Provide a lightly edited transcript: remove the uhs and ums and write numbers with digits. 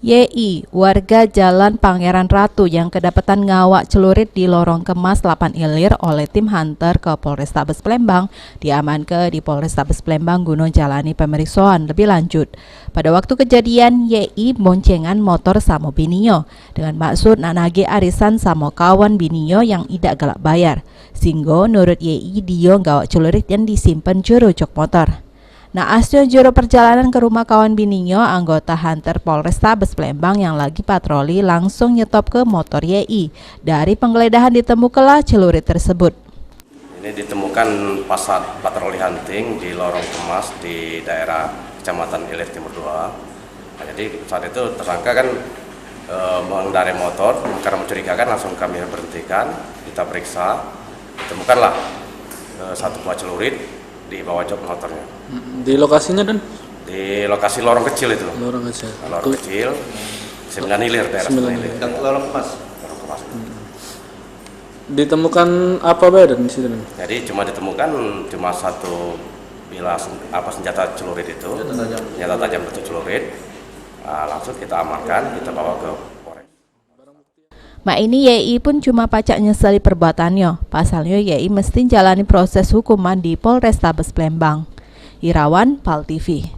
YI, warga Jalan Pangeran Ratu yang kedapatan ngawak celurit di lorong kemas 8 Ilir oleh tim hunter ke Polrestabes Palembang, diamankan di Polrestabes Palembang guna jalani pemeriksaan lebih lanjut. Pada waktu kejadian, YI boncengan motor sama biniyo dengan maksud nak nagih arisan sama kawan biniyo yang tidak galak bayar. Sehingga menurut YI dia ngawak celurit yang disimpan juru jok motor. Nah, asyo juru perjalanan ke rumah kawan bininya, anggota hunter Polrestabes Palembang yang lagi patroli langsung nyetop ke motor YI. Dari penggeledahan ditemukanlah celurit tersebut. Ini ditemukan pas saat patroli hunting di lorong kemas di daerah Kecamatan Ilir Timur 2. Nah, jadi saat itu tersangka kan mengendarai motor, karena mencurigakan langsung kami berhentikan, kita periksa, ditemukanlah satu buah celurit di bawah jok motornya. Di lokasinya dan? Di lokasi lorong kecil itu. Lorong kecil. Lorong kecil, 9 Ilir daerah 9 Ilir. Dan lorong kemas. Lorong kemas. Ditemukan apa badan di situ? Jadi ditemukan cuma satu bilah senjata celurit itu, senjata tajam bentuk celurit. Nah, langsung kita amankan, kita bawa ke Polres. Mak ini YI pun cuma pacak nyesali perbuatannya. Pasalnya YI mesti jalani proses hukuman di Polrestabes Palembang. Irawan, PAL TV.